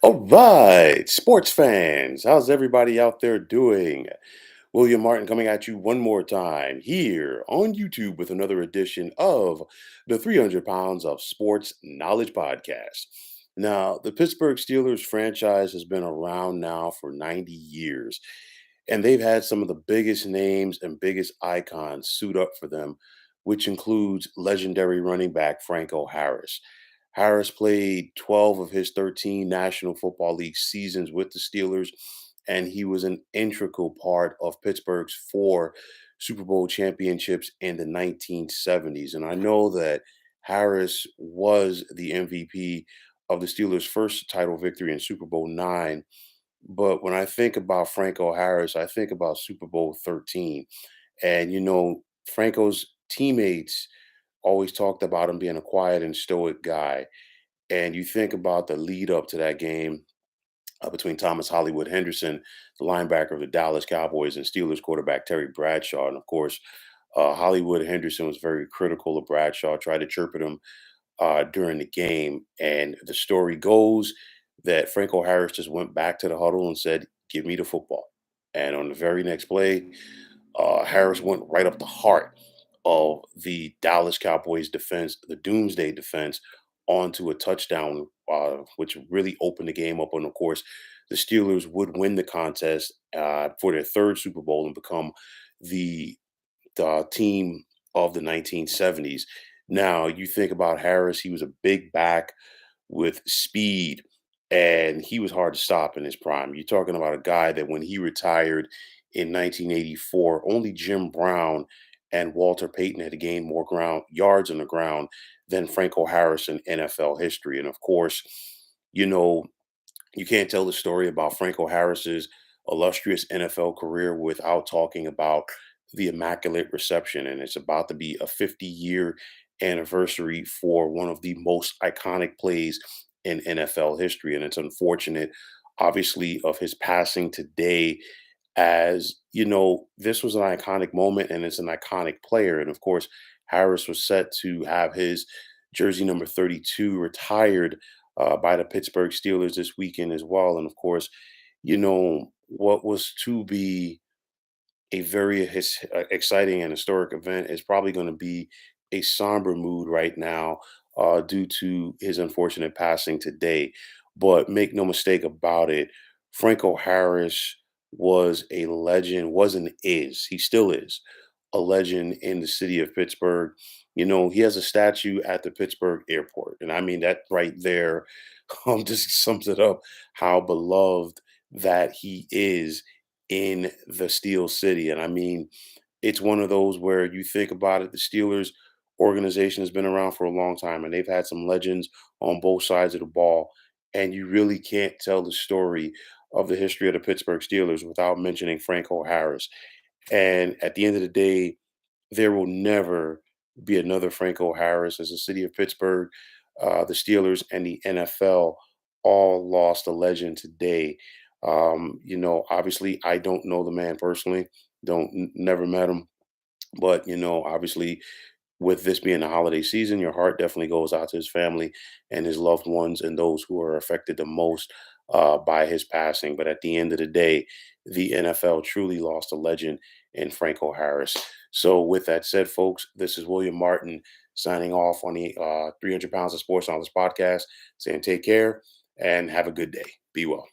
All right, sports fans, how's everybody out there doing? William Martin coming at you one more time here on YouTube with another edition of the 300 Pounds of Sports Knowledge Podcast. Now, the Pittsburgh Steelers franchise has been around now for 90 years, and they've had some of the biggest names and biggest icons suit up for them, which includes legendary running back Franco Harris. Harris played 12 of his 13 National Football League seasons with the Steelers, and he was an integral part of Pittsburgh's four Super Bowl championships in the 1970s. And I know that Harris was the MVP of the Steelers' first title victory in Super Bowl nine. But when I think about Franco Harris, I think about Super Bowl 13. And, Franco's teammates always talked about him being a quiet and stoic guy. And you think about the lead up to that game between Thomas Hollywood Henderson, the linebacker of the Dallas Cowboys, and Steelers quarterback Terry Bradshaw. And of course, Hollywood Henderson was very critical of Bradshaw, tried to chirp at him during the game. And the story goes that Franco Harris just went back to the huddle and said, "Give me the football." And on the very next play, Harris went right up the heart of the Dallas Cowboys defense, the Doomsday defense, onto a touchdown, which really opened the game up. And of course, the Steelers would win the contest for their third Super Bowl and become the, the team of the 1970s. Now, you think about Harris, he was a big back with speed, and he was hard to stop in his prime. You're talking about a guy that when he retired in 1984, only Jim Brown and Walter Payton had gained more ground yards on the ground than Franco Harris in NFL history. And of course, you know, you can't tell the story about Franco Harris's illustrious NFL career without talking about the Immaculate Reception. And it's about to be a 50-year anniversary for one of the most iconic plays in NFL history. And it's unfortunate, obviously, of his passing today, as this was an iconic moment and it's an iconic player. And of course, Harris was set to have his jersey number 32 retired by the Pittsburgh Steelers this weekend as well. And of course, what was to be a very exciting and historic event is probably going to be a somber mood right now due to his unfortunate passing today. But make no mistake about it, Franco Harris was a legend, wasn't, is, he still is a legend in the city of Pittsburgh. He has a statue at the Pittsburgh airport. And I mean, that right there just sums it up how beloved that he is in the Steel City. And I mean, it's one of those where you think about it, the Steelers organization has been around for a long time and they've had some legends on both sides of the ball. And you really can't tell the story of the history of the Pittsburgh Steelers without mentioning Franco Harris. And at the end of the day, there will never be another Franco Harris as the city of Pittsburgh, the Steelers, and the NFL all lost a legend today. Obviously, I don't know the man personally, never met him, but obviously, with this being the holiday season, your heart definitely goes out to his family and his loved ones and those who are affected the most by his passing. But at the end of the day, the NFL truly lost a legend in Franco Harris. So, with that said, folks, this is William Martin signing off on the 300 Pounds of Sports on this podcast, saying take care and have a good day. Be well.